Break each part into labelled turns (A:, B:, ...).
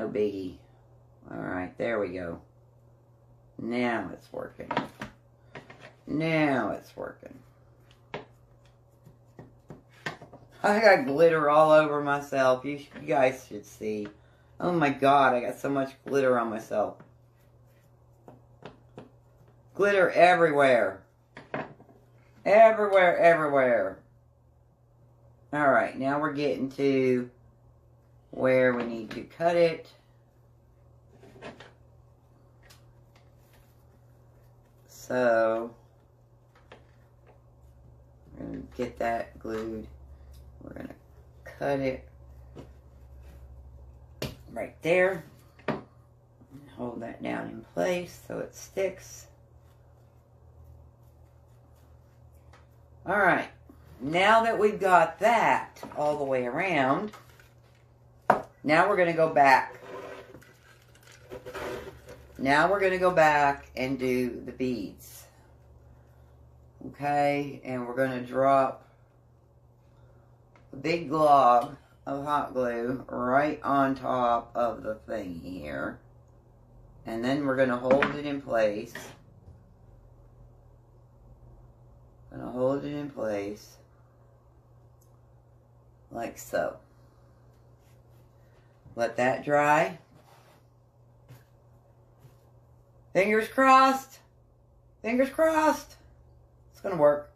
A: no biggie. Alright, there we go. Now it's working. Now it's working. I got glitter all over myself. You guys should see. Oh my god, I got so much glitter on myself. Glitter everywhere. Everywhere, everywhere. Alright, now we're getting to where we need to cut it. So, we're going to get that glued. We're going to cut it right there. And hold that down in place so it sticks. Alright, now that we've got that all the way around, now we're going to go back. Now we're going to go back and do the beads. Okay, and we're going to drop a big glob of hot glue right on top of the thing here. And then we're going to hold it in place. Going to hold it in place like so. Let that dry. Fingers crossed. Fingers crossed. It's going to work.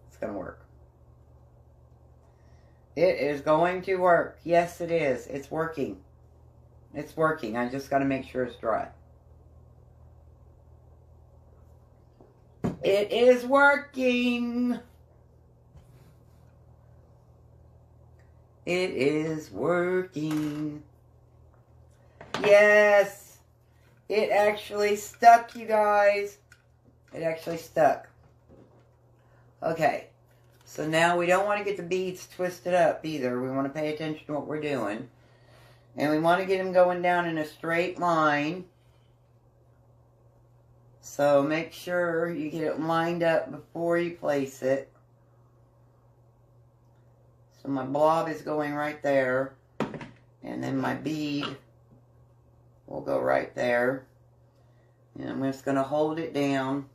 A: It's going to work. It is going to work. Yes, it is. It's working. It's working. I just got to make sure it's dry. It is working. It is working. Yes. It actually stuck, you guys. It actually stuck. Okay. So now we don't want to get the beads twisted up either. We want to pay attention to what we're doing. And we want to get them going down in a straight line. So make sure you get it lined up before you place it. So my blob is going right there. And then my bead will go right there. And I'm just going to hold it down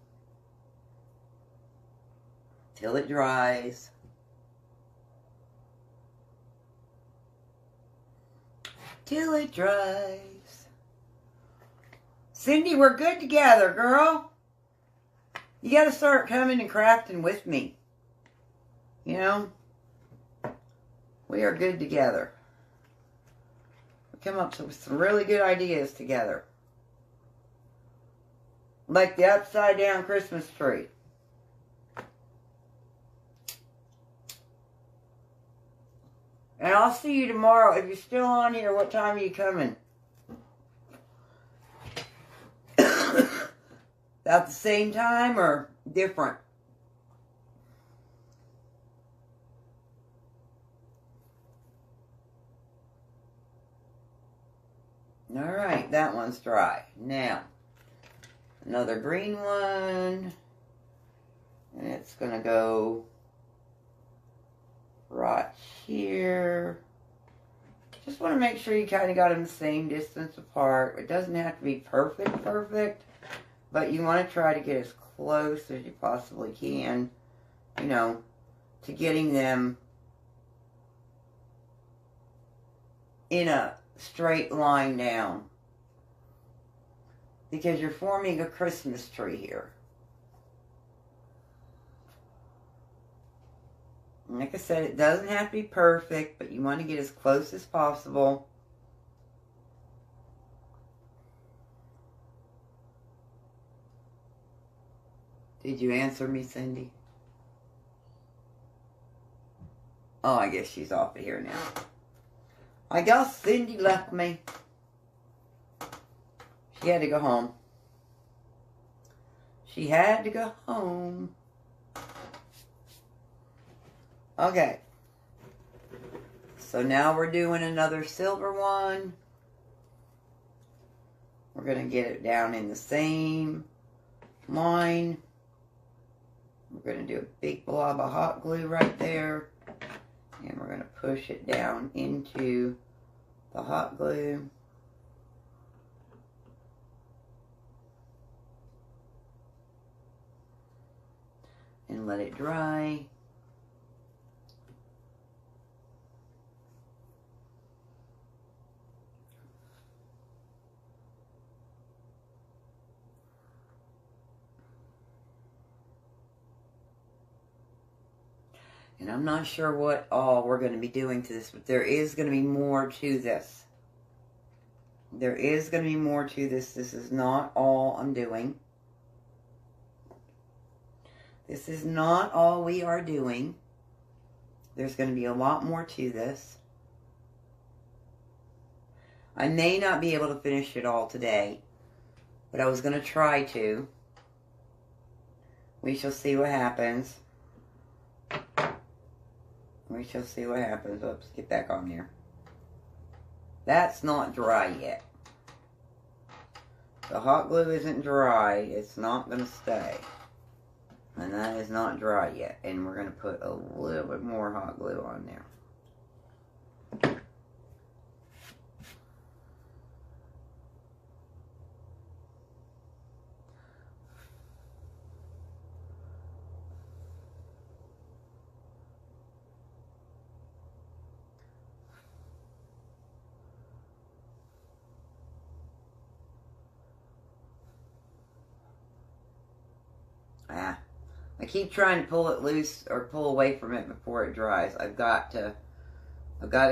A: till it dries. Till it dries. Cindy, we're good together, girl. You got to start coming and crafting with me. You know? We are good together. We come up with some really good ideas together. Like the upside down Christmas tree. And I'll see you tomorrow. If you're still on here, what time are you coming? About the same time or different? Alright, that one's dry. Now, another green one. And it's going to go right here. Just want to make sure you kind of got them the same distance apart. It doesn't have to be perfect. But you want to try to get as close as you possibly can, you know, to getting them in a straight line down. Because you're forming a Christmas tree here. And like I said, it doesn't have to be perfect, but you want to get as close as possible. Did you answer me, Cindy? Oh, I guess she's off of here now. I guess Cindy left me. She had to go home. She had to go home. Okay. So now we're doing another silver one. We're going to get it down in the same line. We're going to do a big blob of hot glue right there. And we're going to push it down into the hot glue. And let it dry. And I'm not sure what all we're going to be doing to this, but there is going to be more to this. There is going to be more to this. This is not all I'm doing. This is not all we are doing. There's going to be a lot more to this. I may not be able to finish it all today, but I was going to try to. We shall see what happens. We shall see what happens. Oops, get back on there. That's not dry yet. The hot glue isn't dry. It's not going to stay. And that is not dry yet. And we're going to put a little bit more hot glue on there. I keep trying to pull it loose or pull away from it before it dries. I've got to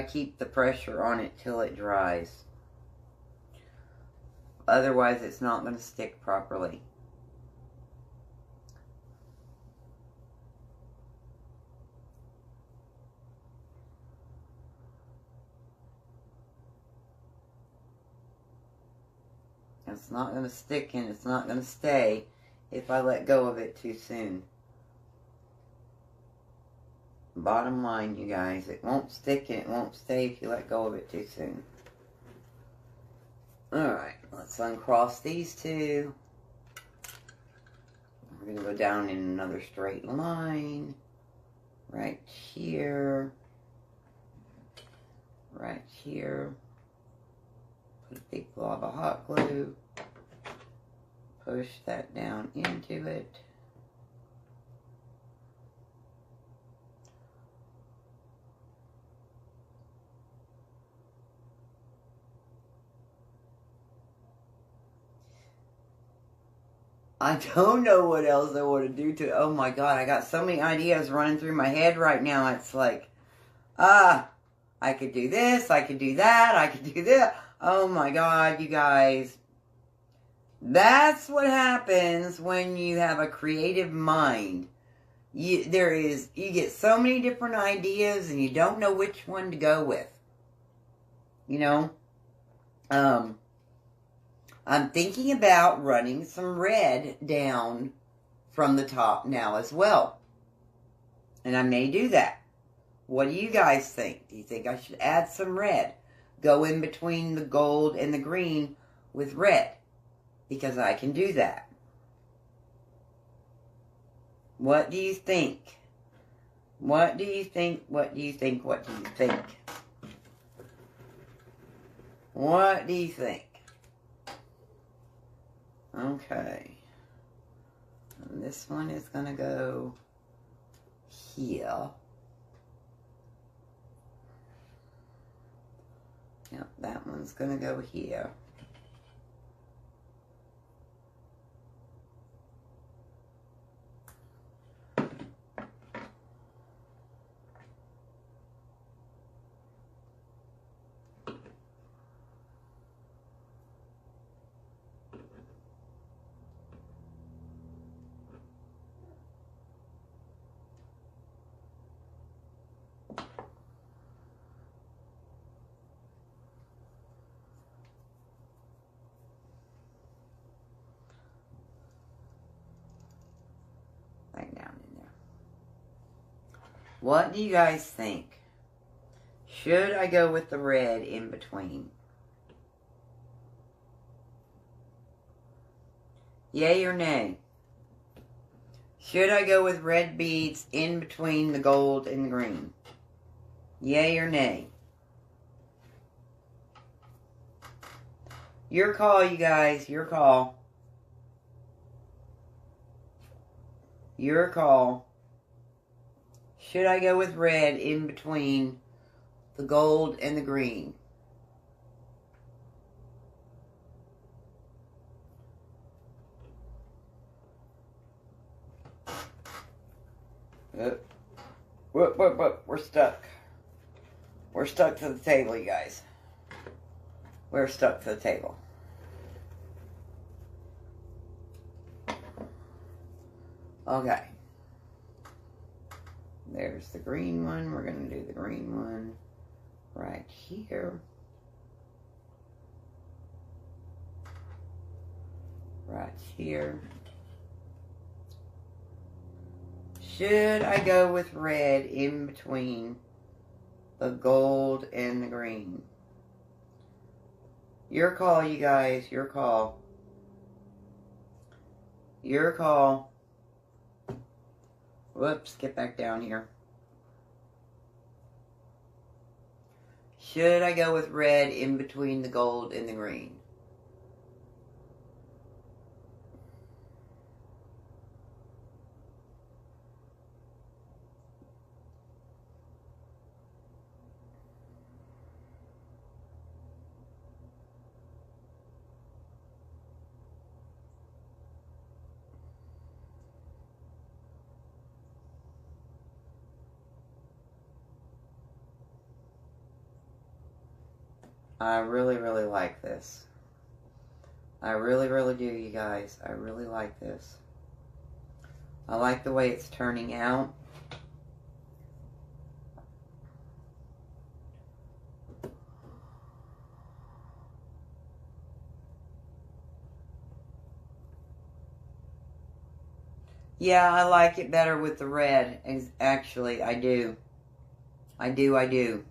A: keep the pressure on it till it dries. Otherwise, it's not going to stick properly. It's not going to stick and it's not going to stay if I let go of it too soon. Bottom line, you guys, it won't stick and it won't stay if you let go of it too soon. Alright, let's uncross these two. We're going to go down in another straight line. Right here. Right here. Put a big blob of hot glue. Push that down into it. I don't know what else I want to do to it. Oh my God, I got so many ideas running through my head right now. It's like, I could do this, I could do that, I could do this. Oh my God, you guys. That's what happens when you have a creative mind. You get so many different ideas and you don't know which one to go with. You know? I'm thinking about running some red down from the top now as well. And I may do that. What do you guys think? Do you think I should add some red? Go in between the gold and the green with red. Because I can do that. What do you think? What do you think? What do you think? What do you think? What do you think? Okay. And this one is going to go here. Yep, that one's going to go here. Right down in there. What do you guys think? Should I go with the red in between? Yay or nay? Should I go with red beads in between the gold and the green? Yay or nay? Your call, you guys. Your call. Your call. Should I go with red in between the gold and the green? Whoop. We're stuck. We're stuck to the table, you guys. We're stuck to the table. Okay. There's the green one. We're going to do the green one right here. Right here. Should I go with red in between the gold and the green? Your call, you guys. Your call. Your call. Whoops, get back down here. Should I go with red in between the gold and the green? I really, really like this. I really, really do, you guys. I really like this. I like the way it's turning out. Yeah, I like it better with the red. Actually, I do. I do.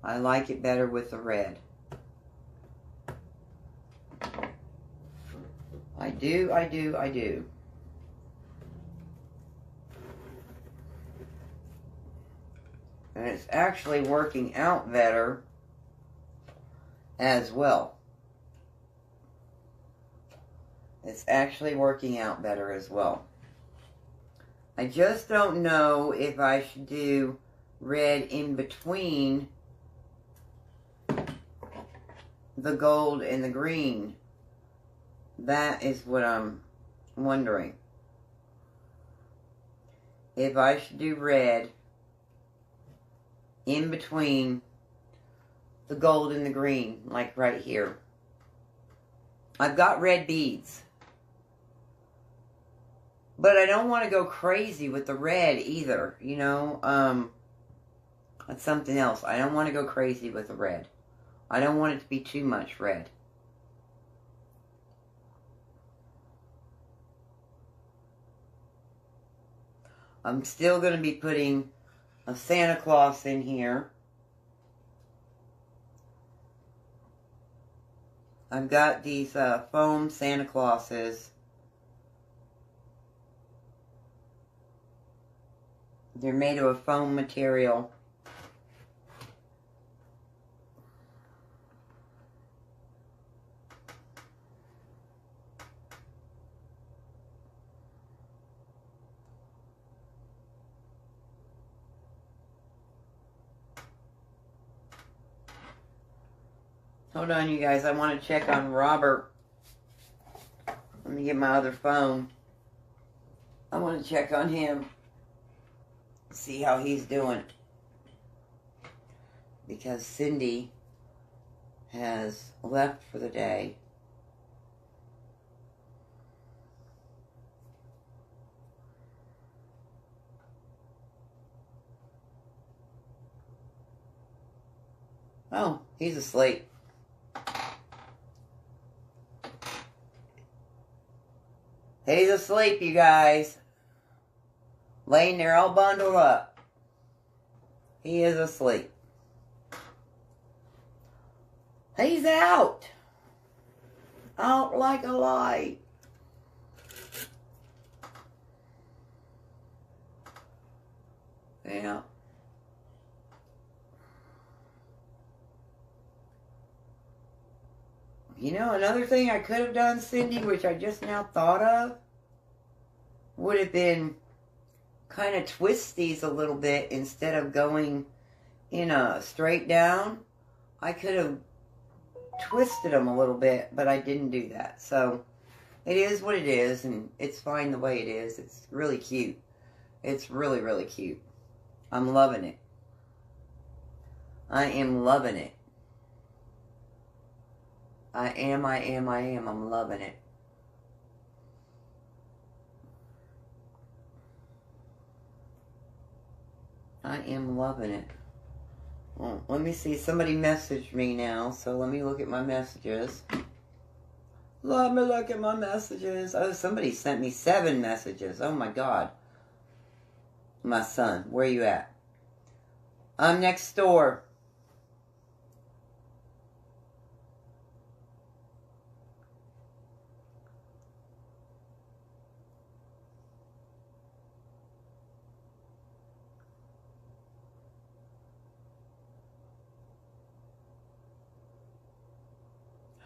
A: I like it better with the red. I do. And it's actually working out better as well. It's actually working out better as well. I just don't know if I should do red in between the gold and the green. That is what I'm wondering. If I should do red in between the gold and the green, like right here. I've got red beads. But I don't want to go crazy with the red either, you know. That's something else. I don't want to go crazy with the red. I don't want it to be too much red. I'm still going to be putting a Santa Claus in here. I've got these foam Santa Clauses. They're made of a foam material. Hold on, you guys. I want to check on Robert. Let me get my other phone. I want to check on him. See how he's doing. Because Cindy has left for the day. Oh, he's asleep. He's asleep, you guys. Laying there all bundled up. He is asleep. He's out. Out like a light. Yeah. You know, another thing I could have done, Cindy, which I just now thought of, would have been kind of twist these a little bit instead of going in a straight down. I could have twisted them a little bit, but I didn't do that. So it is what it is, and it's fine the way it is. It's really cute. It's really, really cute. I'm loving it. I am loving it. I am. I'm loving it. I am loving it. Well, let me see. Somebody messaged me now, so let me look at my messages. Let me look at my messages. Oh, somebody sent me 7 messages. Oh, my God. My son, where you at? I'm next door.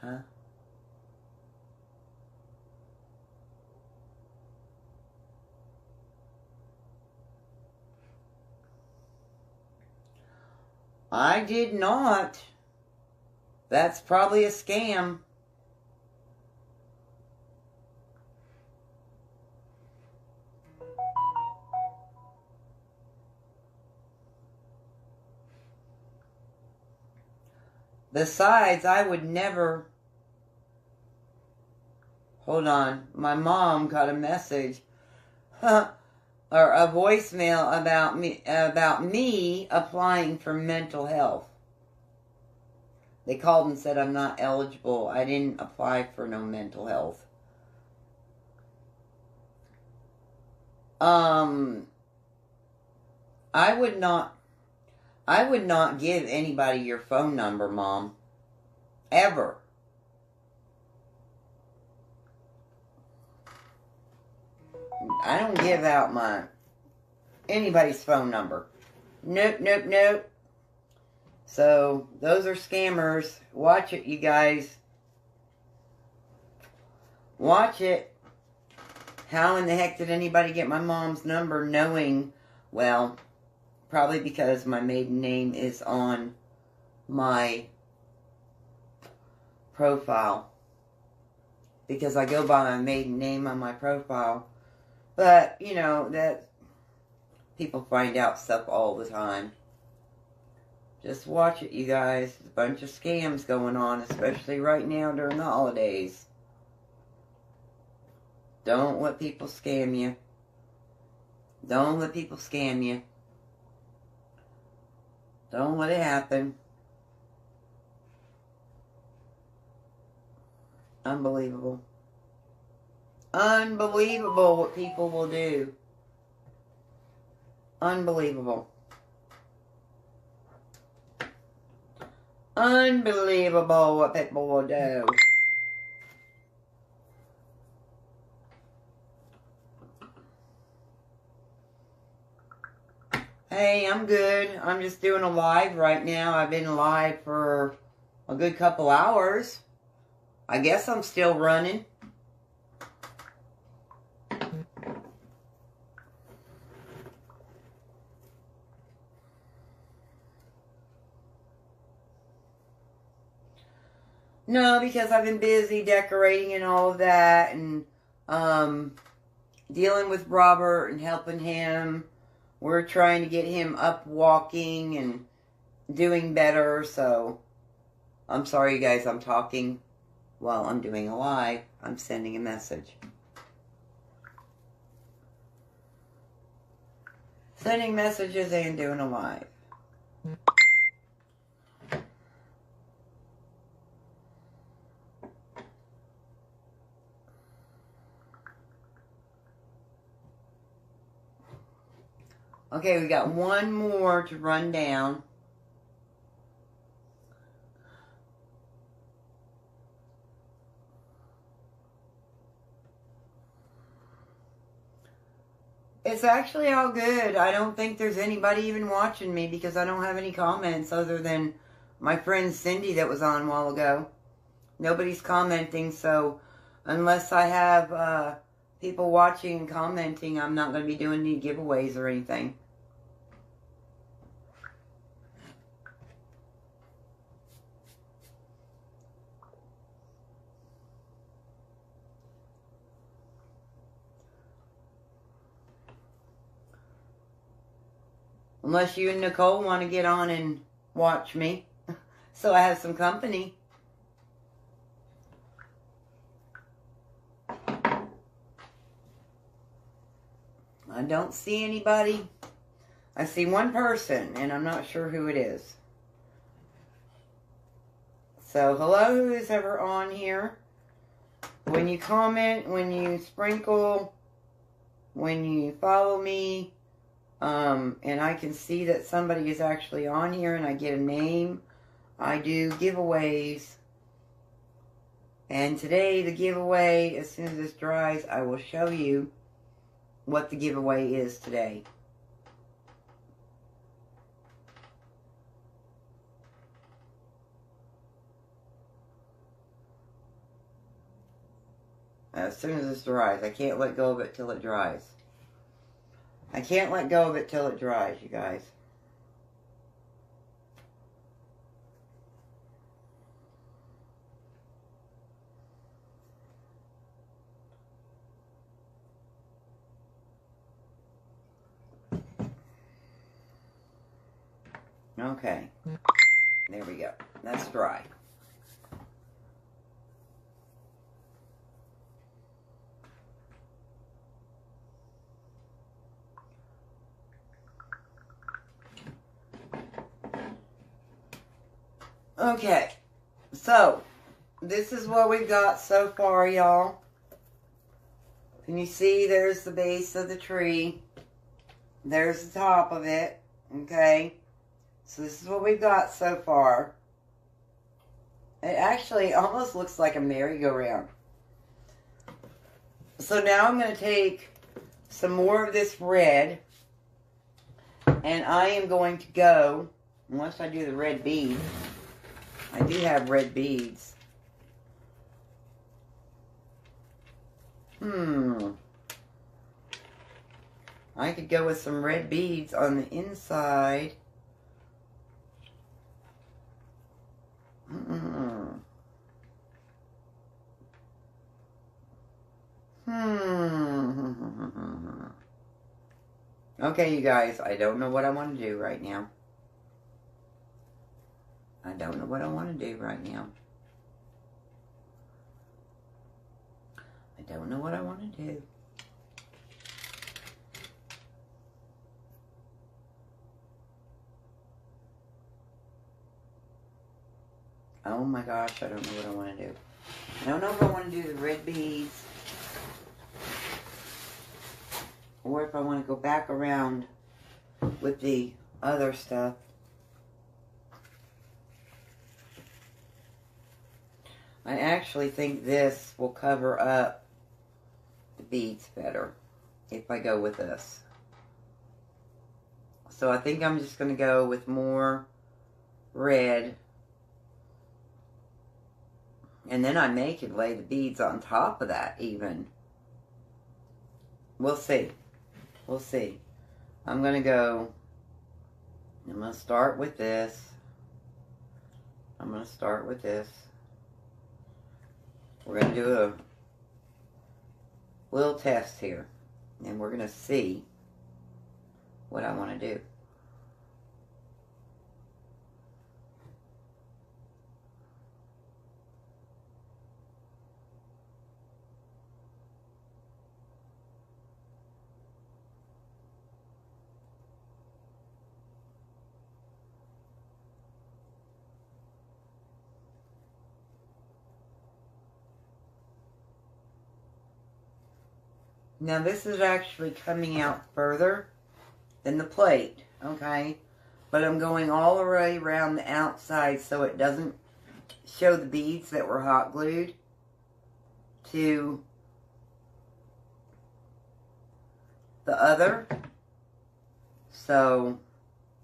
A: Huh? I did not. That's probably a scam. Besides, I would never... Hold on. My mom got a message. Or a voicemail about me applying for mental health. They called and said I'm not eligible. I didn't apply for no mental health. I would not give anybody your phone number, Mom. Ever. I don't give out anybody's phone number. Nope. So, those are scammers. Watch it, you guys. Watch it. How in the heck did anybody get my mom's number knowing, well, probably because my maiden name is on my profile. Because I go by my maiden name on my profile. But, you know, that people find out stuff all the time. Just watch it, you guys. There's a bunch of scams going on, especially right now during the holidays. Don't let people scam you. Don't let people scam you. Don't let it happen. Unbelievable. Unbelievable what people will do. Unbelievable. Unbelievable what people will do. Hey, I'm good. I'm just doing a live right now. I've been live for a good couple hours. I guess I'm still running. No, because I've been busy decorating and all of that, and dealing with Robert and helping him. We're trying to get him up walking and doing better, so I'm sorry, you guys, I'm talking while I'm doing a live. I'm sending a message. Sending messages and doing a live. Okay, we got one more to run down. It's actually all good. I don't think there's anybody even watching me because I don't have any comments other than my friend Cindy that was on a while ago. Nobody's commenting, so unless I have people watching and commenting, I'm not going to be doing any giveaways or anything. Unless you and Nicole want to get on and watch me. So I have some company. I don't see anybody. I see one person, and I'm not sure who it is. So, hello, who is ever on here. When you comment, when you sprinkle, when you follow me, and I can see that somebody is actually on here and I get a name, I do giveaways. And today, the giveaway, as soon as this dries, I will show you what the giveaway is today. As soon as this dries. I can't let go of it till it dries. I can't let go of it till it dries, you guys. Okay. There we go. That's dry. Okay, so this is what we've got so far, y'all. Can you see there's the base of the tree? There's the top of it, okay? So this is what we've got so far. It actually almost looks like a merry-go-round. So now I'm going to take some more of this red, and I am going to go, unless I do the red bead. I do have red beads. I could go with some red beads on the inside. Okay, you guys, I don't know what I want to do right now. I don't know what I want to do right now. I don't know what I want to do. Oh my gosh, I don't know what I want to do. I don't know if I want to do the red beads, or if I want to go back around with the other stuff. I actually think this will cover up the beads better if I go with this. So I think I'm just going to go with more red. And then I may could lay the beads on top of that even. We'll see. We'll see. I'm going to start with this. I'm going to start with this. We're going to do a little test here. And we're going to see what I want to do. Now this is actually coming out further than the plate, okay? But I'm going all the way around the outside so it doesn't show the beads that were hot glued to the other. So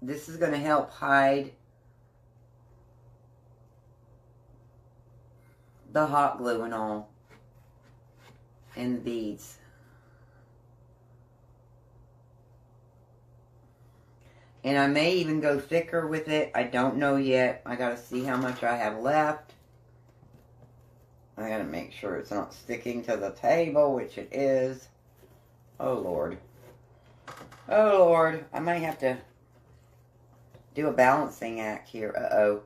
A: this is going to help hide the hot glue and all. And the beads. And I may even go thicker with it. I don't know yet. I gotta see how much I have left. I gotta make sure it's not sticking to the table, which it is. Oh, Lord. Oh, Lord. I might have to do a balancing act here. Uh-oh.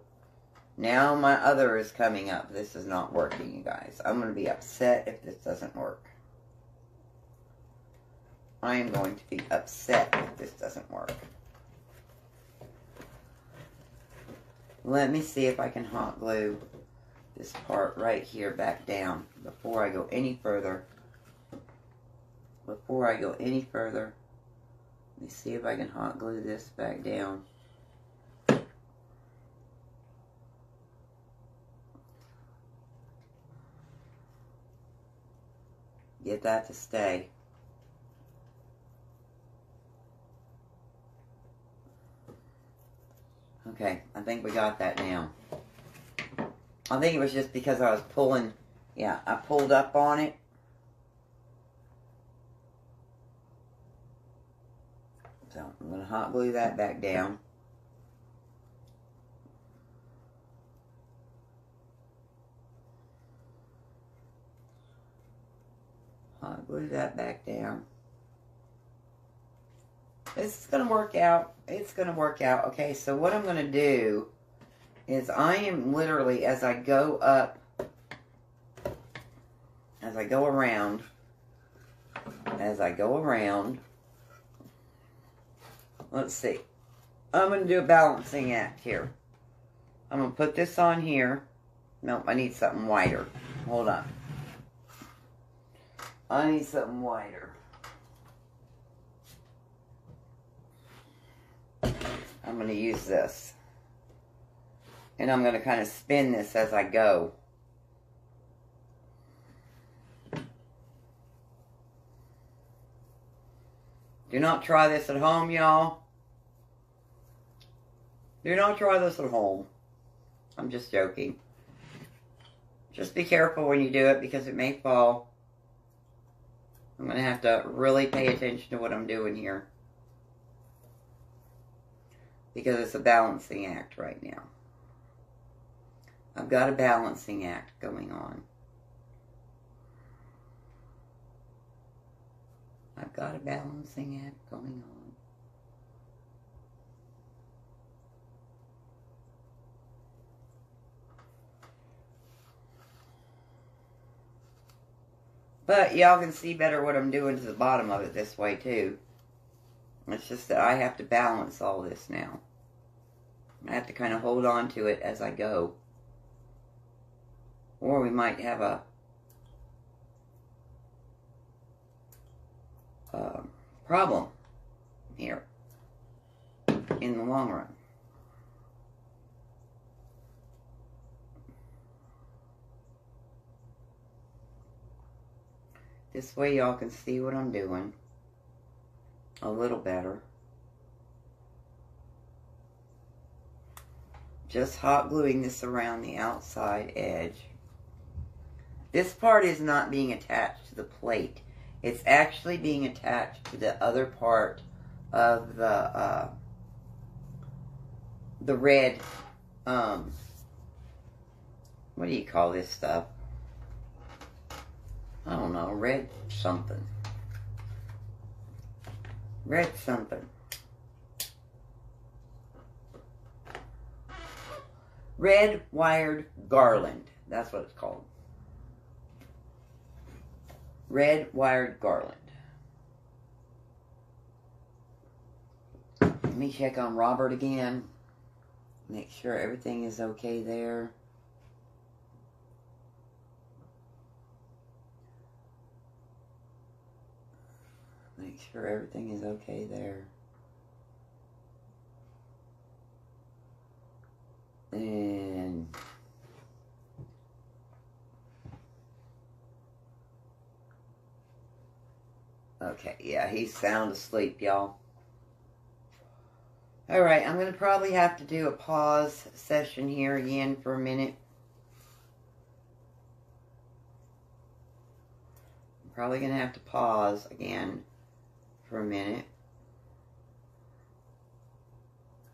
A: Now my other is coming up. This is not working, you guys. I'm going to be upset if this doesn't work. I am going to be upset if this doesn't work. Let me see if I can hot glue this part right here back down before I go any further. Before I go any further, let me see if I can hot glue this back down. Get that to stay. Okay, I think we got that now. I think it was just because I was pulling, yeah, I pulled up on it. So I'm going to hot glue that back down. Hot glue that back down. This is going to work out. It's going to work out. Okay, so what I'm going to do is I am literally, as I go up, as I go around, let's see. I'm going to do a balancing act here. I'm going to put this on here. Nope, I need something wider. Hold on. I need something wider. I'm going to use this. And I'm going to kind of spin this as I go. Do not try this at home, y'all. Do not try this at home. I'm just joking. Just be careful when you do it because it may fall. I'm going to have to really pay attention to what I'm doing here. Because it's a balancing act right now. I've got a balancing act going on. I've got a balancing act going on. But y'all can see better what I'm doing to the bottom of it this way too. It's just that I have to balance all this now. I have to kind of hold on to it as I go. Or we might have a problem here in the long run. This way y'all can see what I'm doing a little better. Just hot gluing this around the outside edge. This part is not being attached to the plate. It's actually being attached to the other part of the red, what do you call this stuff? I don't know, red something. Red something. Red wired garland. That's what it's called. Red wired garland. Let me check on Robert again. Make sure everything is okay there. Make sure everything is okay there. And okay, yeah, he's sound asleep, y'all. Alright, I'm going to probably have to do a pause session here again for a minute. probably going to have to pause again for a minute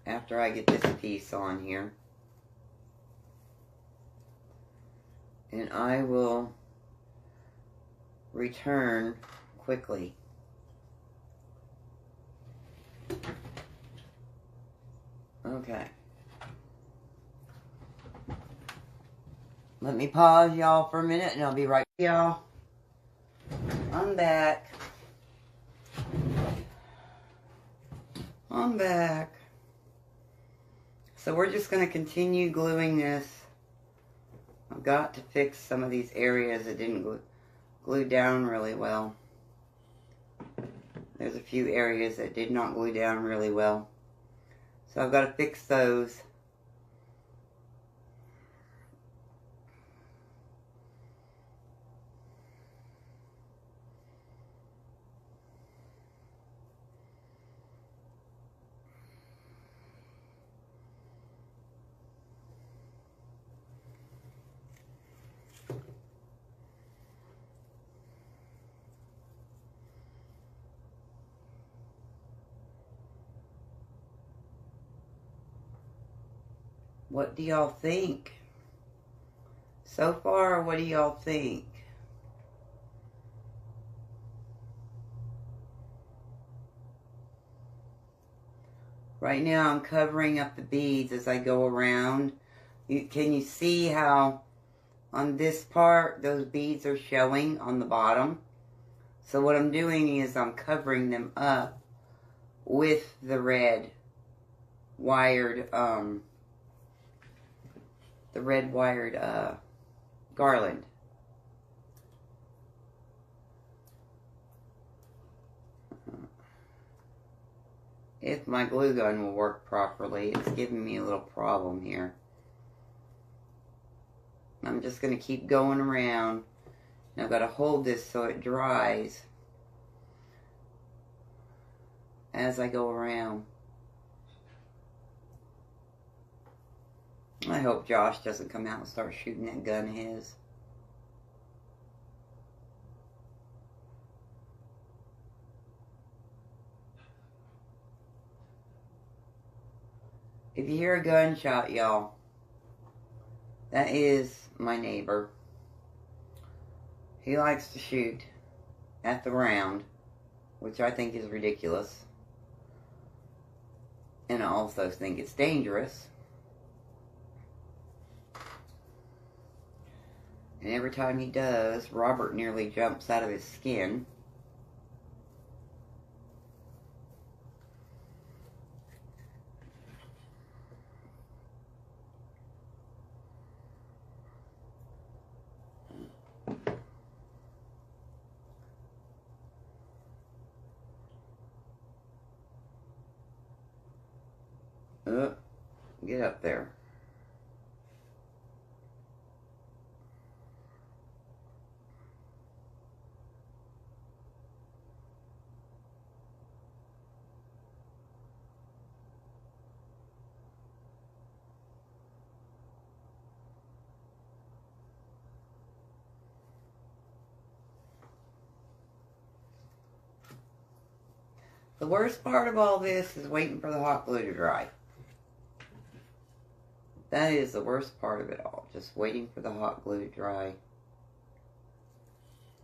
A: after I get this piece on here. And I will return quickly. Okay. Let me pause y'all for a minute and I'll be right with y'all. I'm back. I'm back. So we're just going to continue gluing this. I've got to fix some of these areas that didn't glue down really well. There's a few areas that did not glue down really well. So I've got to fix those. What do y'all think? So far, what do y'all think? Right now, I'm covering up the beads as I go around. Can you see how on this part, those beads are showing on the bottom? So what I'm doing is I'm covering them up with the red wired, garland. If my glue gun will work properly, it's giving me a little problem here. I'm just going to keep going around. And I've got to hold this so it dries as I go around. I hope Josh doesn't come out and start shooting that gun of his. If you hear a gunshot, y'all, that is my neighbor. He likes to shoot at the ground, which I think is ridiculous. And I also think it's dangerous. And every time he does, Robert nearly jumps out of his skin. Get up there. The worst part of all this is waiting for the hot glue to dry. That is the worst part of it all. Just waiting for the hot glue to dry.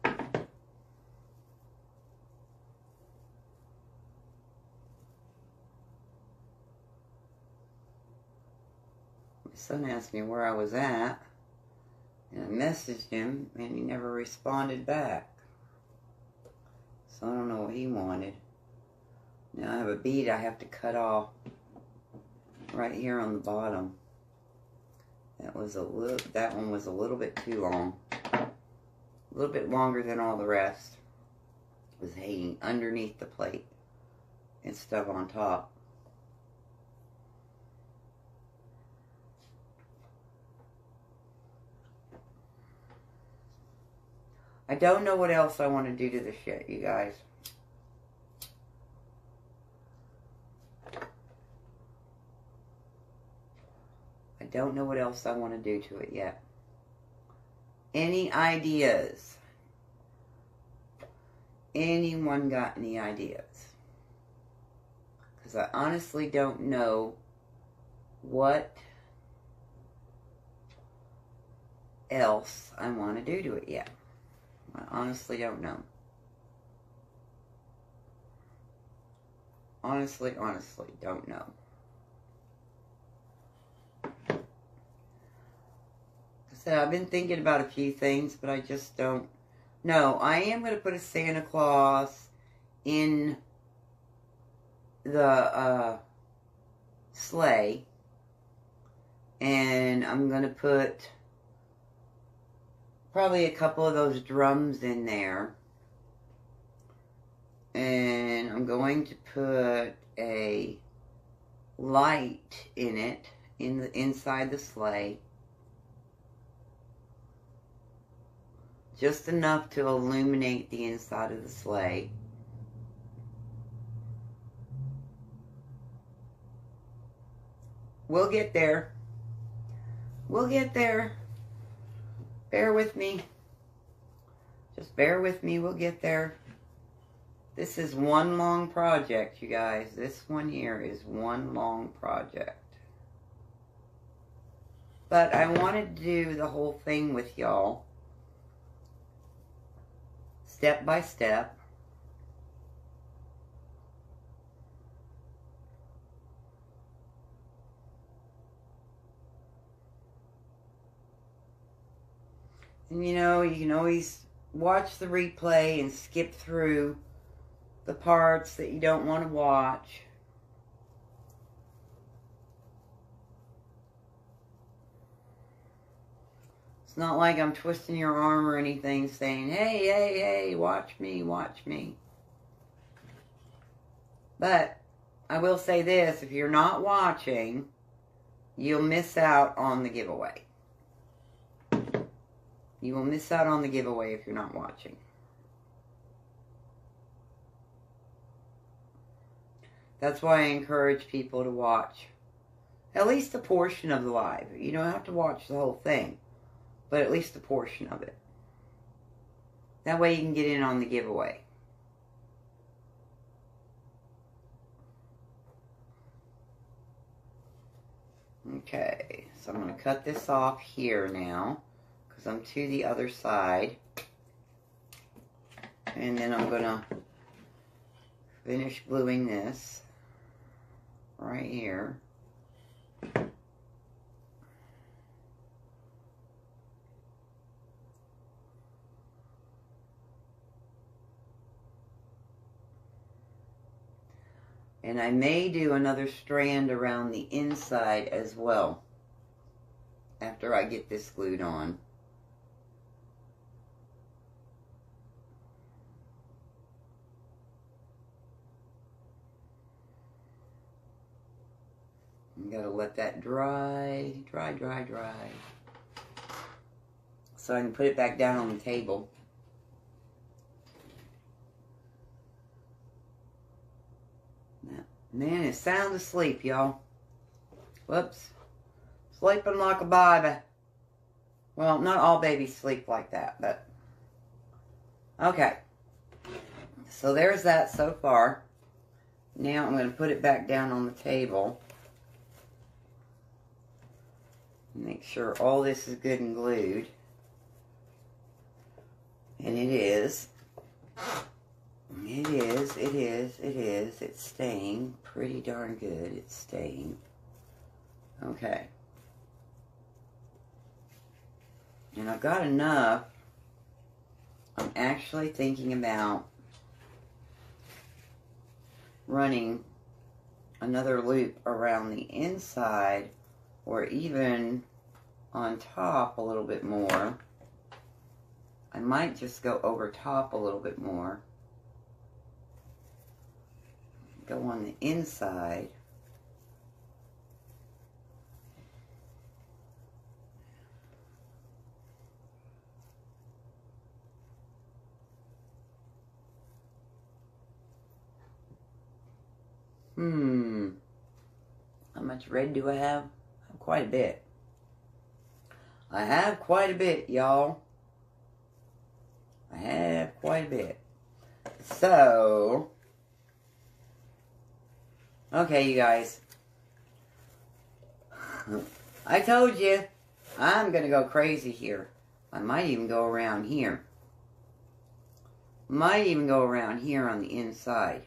A: My son asked me where I was at. And I messaged him and he never responded back. So I don't know what he wanted. Now I have a bead I have to cut off right here on the bottom. That one was a little bit too long. A little bit longer than all the rest. It was hanging underneath the plate instead of on top. I don't know what else I want to do to this yet, you guys. I don't know what else I want to do to it yet. Any ideas? Anyone got any ideas? Because I honestly don't know what else I want to do to it yet. I honestly don't know. Honestly don't know. Like I said, I've been thinking about a few things, but I just don't know. I am going to put a Santa Claus in the sleigh, and I'm going to put probably a couple of those drums in there, and I'm going to put a light in it inside the sleigh, just enough to illuminate the inside of the sleigh. We'll get there. We'll get there. Bear with me. Just bear with me. We'll get there. This is one long project, you guys. This one here is one long project. But I wanted to do the whole thing with y'all. Step by step. And you know, you can always watch the replay and skip through the parts that you don't want to watch. It's not like I'm twisting your arm or anything saying, hey, hey, hey, watch me, watch me. But I will say this, if you're not watching, you'll miss out on the giveaway. You will miss out on the giveaway if you're not watching. That's why I encourage people to watch at least a portion of the live. You don't have to watch the whole thing, but at least a portion of it. That way you can get in on the giveaway. Okay, so I'm going to cut this off here now, because I'm to the other side. And then I'm going to finish gluing this right here. And I may do another strand around the inside as well after I get this glued on. You gotta let that dry. So I can put it back down on the table. Man is sound asleep, y'all. Whoops. Sleeping like a baby. Well, not all babies sleep like that, but... Okay. So there's that so far. Now I'm going to put it back down on the table. Make sure all this is good and glued. And it is. It is. It's staying pretty darn good. It's staying. Okay. And I've got enough. I'm actually thinking about running another loop around the inside, or even on top a little bit more. I might just go over top a little bit more. Go on the inside. How much red do I have? I have quite a bit. I have quite a bit, y'all. I have quite a bit. So, okay, you guys. I told you, I'm going to go crazy here. I might even go around here. Might even go around here on the inside.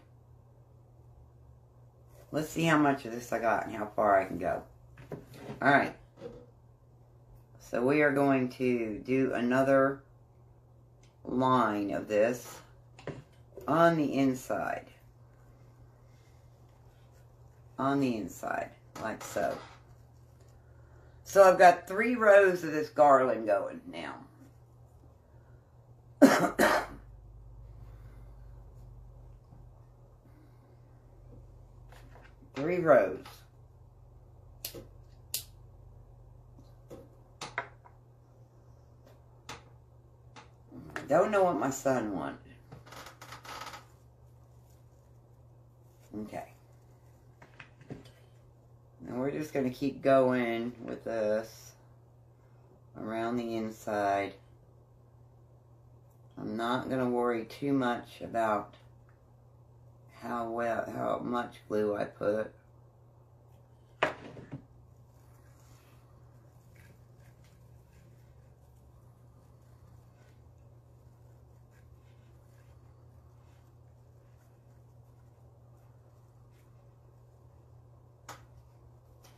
A: Let's see how much of this I got and how far I can go. Alright. So we are going to do another line of this on the inside. On the inside, like so. So I've got 3 rows of this garland going now. 3 rows. Don't know what my son wanted. Okay. And we're just going to keep going with this around the inside. I'm not going to worry too much about how much glue I put.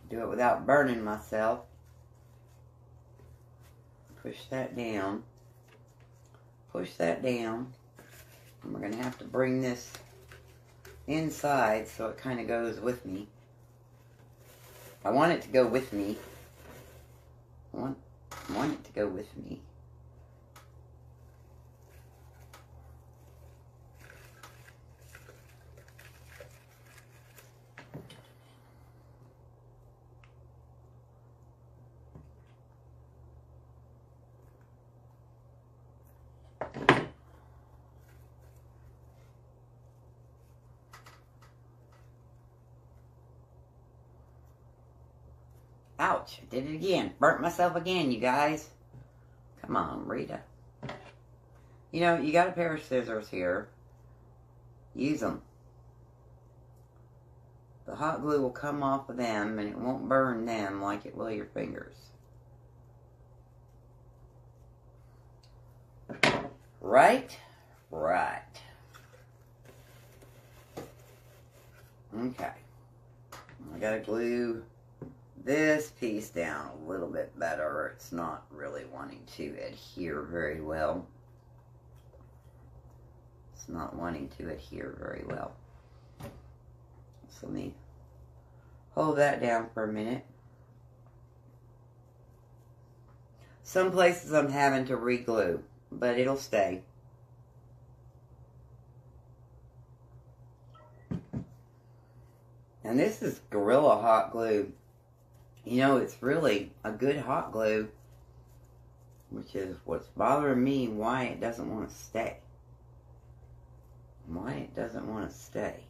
A: Do it without burning myself. Push that down. Push that down. And we're going to have to bring this inside so it kind of goes with me. I want it to go with me. I want it to go with me. Ouch, I did it again. Burnt myself again, you guys. Come on, Rita. You know, you got a pair of scissors here. Use them. The hot glue will come off of them and it won't burn them like it will your fingers. Right? Right. Okay. I gotta glue this piece down a little bit better. It's not really wanting to adhere very well. It's not wanting to adhere very well. So let me hold that down for a minute. Some places I'm having to re-glue, but it'll stay. And this is Gorilla Hot Glue. You know, it's really a good hot glue, which is what's bothering me, why it doesn't want to stay. Why it doesn't want to stay.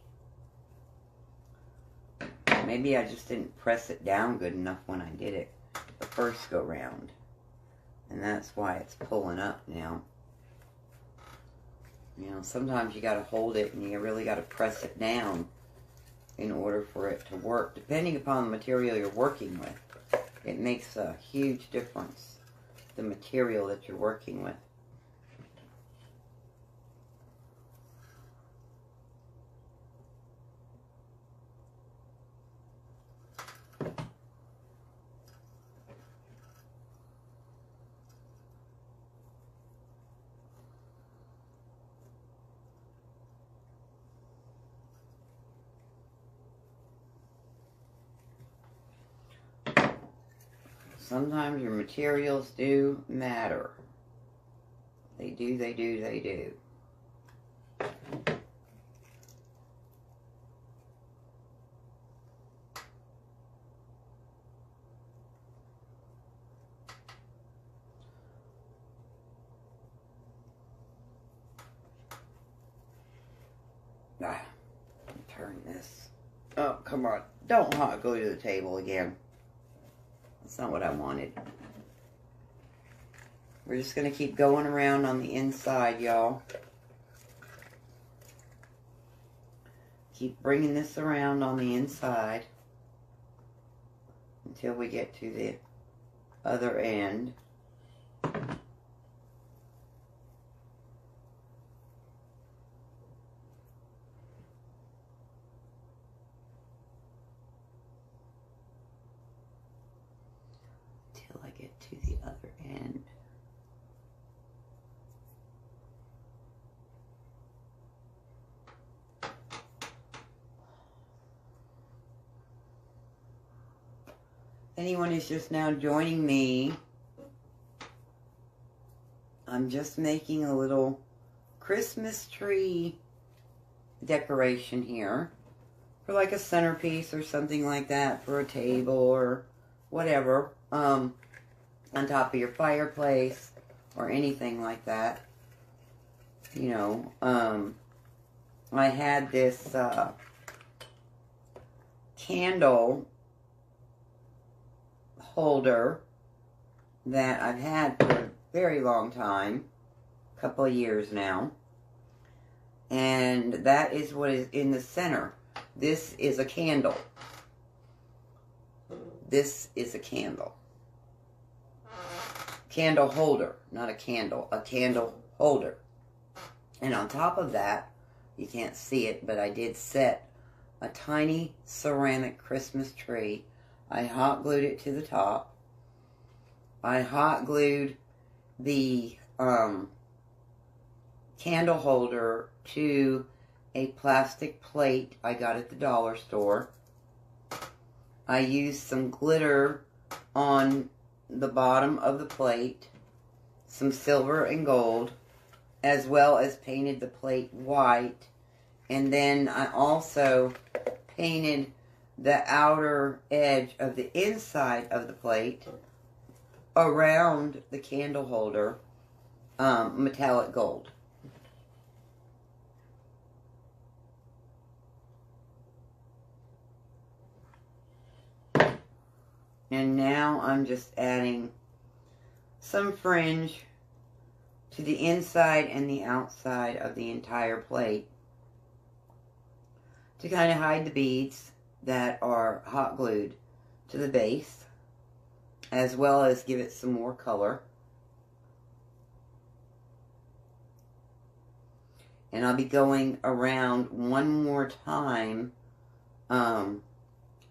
A: Maybe I just didn't press it down good enough when I did it the first go round. And that's why it's pulling up now. You know, sometimes you got to hold it and you really got to press it down in order for it to work. Depending upon the material you're working with, it makes a huge difference, the material that you're working with. Sometimes your materials do matter. They do, they do, they do. Turn this. Oh, come on. Don't hot glue to the table again. That's not what I wanted. We're just going to keep going around on the inside, y'all. Keep bringing this around on the inside until we get to the other end. Till I get to the other end. Anyone who's just now joining me, I'm just making a little Christmas tree decoration here for like a centerpiece or something like that for a table or whatever, on top of your fireplace or anything like that. You know, I had this candle holder that I've had for a very long time, a couple of years now, and that is what is in the center. This is a candle. This is a candle. Candle holder, not a candle holder. And on top of that, you can't see it, but I did set a tiny ceramic Christmas tree. I hot glued it to the top. I hot glued the candle holder to a plastic plate I got at the dollar store. I used some glitter on the bottom of the plate, some silver and gold, as well as painted the plate white. And then I also painted the outer edge of the inside of the plate around the candle holder metallic gold. And now I'm just adding some fringe to the inside and the outside of the entire plate to kind of hide the beads that are hot glued to the base, as well as give it some more color. And I'll be going around one more time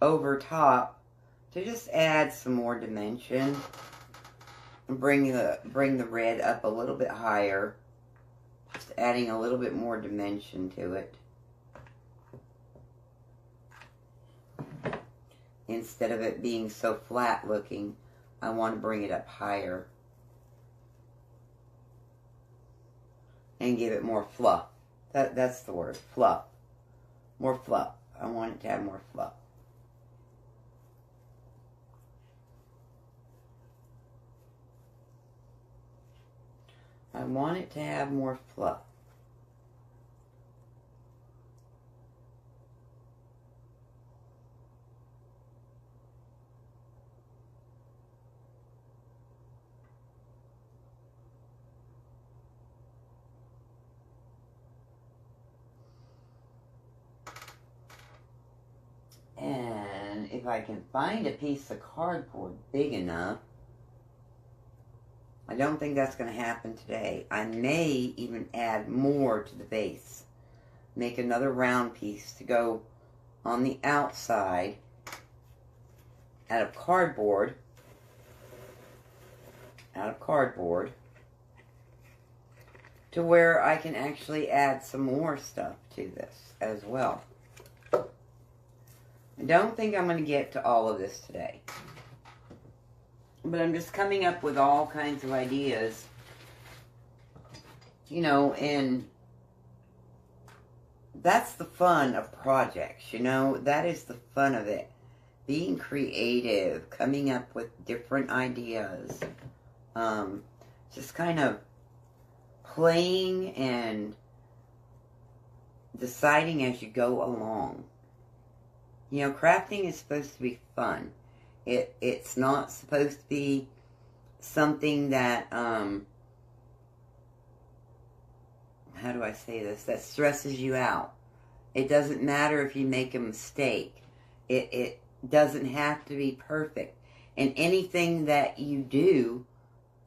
A: over top to just add some more dimension and bring the red up a little bit higher, just adding a little bit more dimension to it. Instead of it being so flat looking, I want to bring it up higher and give it more fluff. That's the word, fluff. More fluff. I want it to have more fluff. I want it to have more fluff. And if I can find a piece of cardboard big enough, I don't think that's going to happen today. I may even add more to the base. Make another round piece to go on the outside out of cardboard. To where I can actually add some more stuff to this as well. I don't think I'm going to get to all of this today. But I'm just coming up with all kinds of ideas. You know, and that's the fun of projects, you know. That is the fun of it. Being creative, coming up with different ideas. Just kind of playing and deciding as you go along. You know, crafting is supposed to be fun. It's not supposed to be something that, how do I say this, that stresses you out. It doesn't matter if you make a mistake. It doesn't have to be perfect. And anything that you do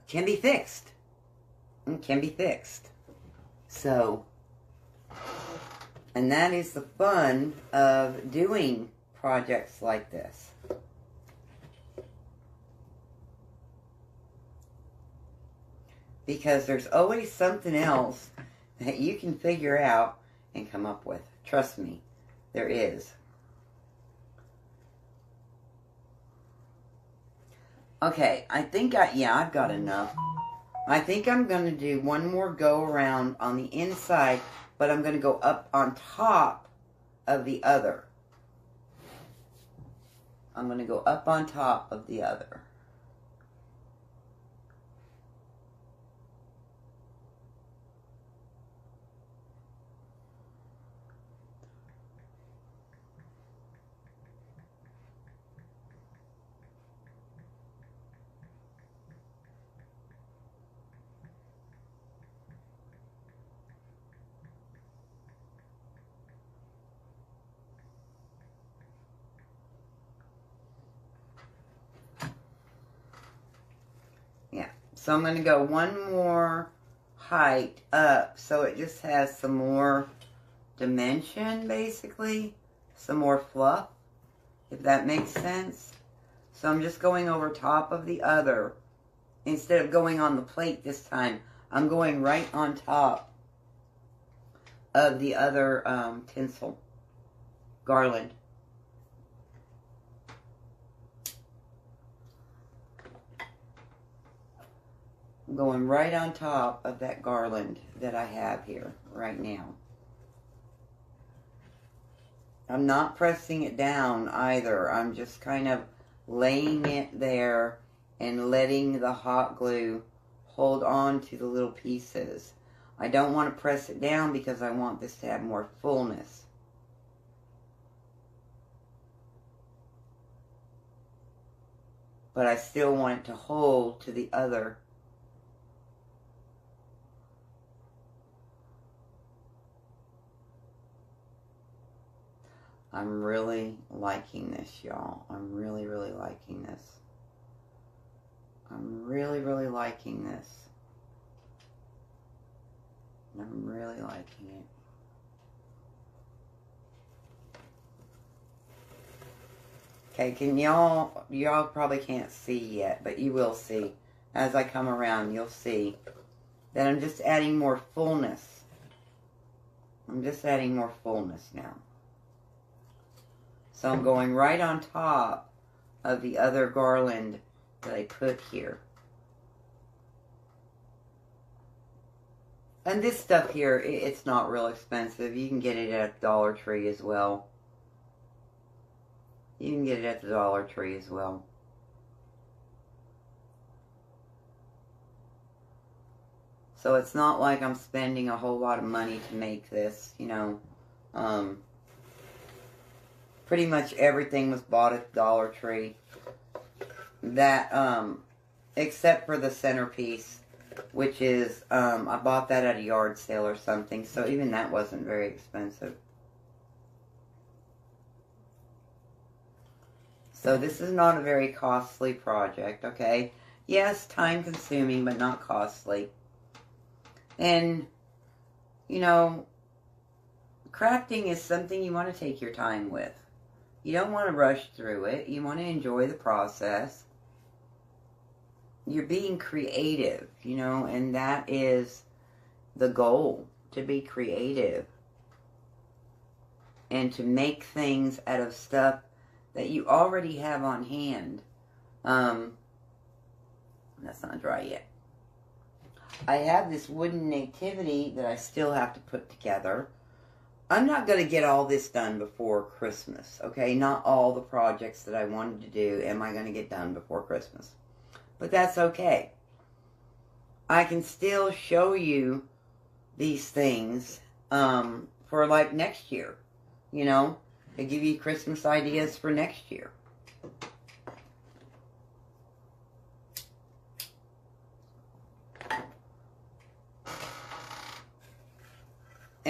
A: can be fixed. It can be fixed. So, and that is the fun of doing projects like this. Because there's always something else that you can figure out and come up with. Trust me, there is. Okay, I think I've got enough. I think I'm going to do one more go around on the inside, but I'm going to go up on top of the other. I'm going to go up on top of the other. So I'm going to go one more height up so it just has some more dimension, basically. Some more fluff, if that makes sense. So I'm just going over top of the other. Instead of going on the plate this time, I'm going right on top of the other tinsel garland. I'm going right on top of that garland that I have here right now. I'm not pressing it down either. I'm just kind of laying it there and letting the hot glue hold on to the little pieces. I don't want to press it down because I want this to have more fullness. But I still want it to hold to the other. I'm really liking this, y'all. I'm really, really liking this. I'm really, really liking this. I'm really liking it. Okay, can y'all probably can't see yet, but you will see. As I come around, you'll see that I'm just adding more fullness. I'm just adding more fullness now. So I'm going right on top of the other garland that I put here. And this stuff here, it's not real expensive. You can get it at Dollar Tree as well. You can get it at the Dollar Tree as well. So it's not like I'm spending a whole lot of money to make this, you know. Pretty much everything was bought at Dollar Tree. That, except for the centerpiece, which is, I bought that at a yard sale or something, so even that wasn't very expensive. So this is not a very costly project, okay? Yes, time consuming, but not costly. And, you know, crafting is something you want to take your time with. You don't want to rush through it. You want to enjoy the process. You're being creative, you know, and that is the goal, to be creative. And to make things out of stuff that you already have on hand. That's not dry yet. I have this wooden nativity that I still have to put together. I'm not going to get all this done before Christmas, okay? Not all the projects that I wanted to do am I going to get done before Christmas. But that's okay. I can still show you these things for like next year, you know, to give you Christmas ideas for next year.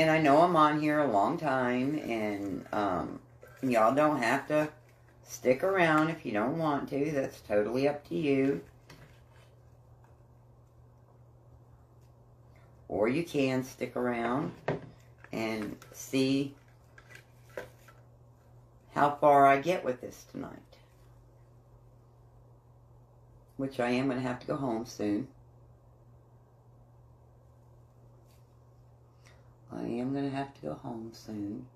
A: And I know I'm on here a long time, and y'all don't have to stick around if you don't want to. That's totally up to you. Or you can stick around and see how far I get with this tonight. Which I am going to have to go home soon. I am going to have to go home soon.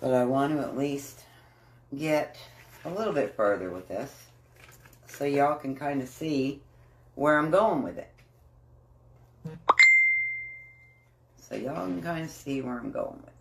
A: But I want to at least get a little bit further with this so y'all can kind of see where I'm going with it. So y'all can kind of see where I'm going with it.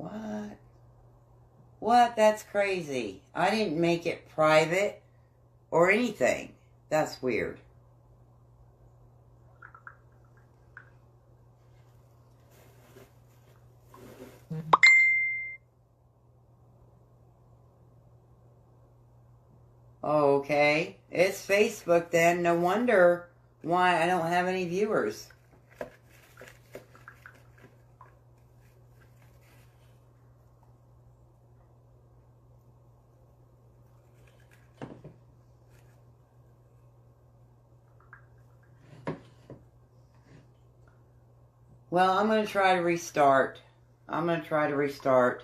A: What? What? That's crazy. I didn't make it private or anything. That's weird. Okay. It's Facebook then. No wonder why I don't have any viewers. Well, I'm going to try to restart. I'm going to try to restart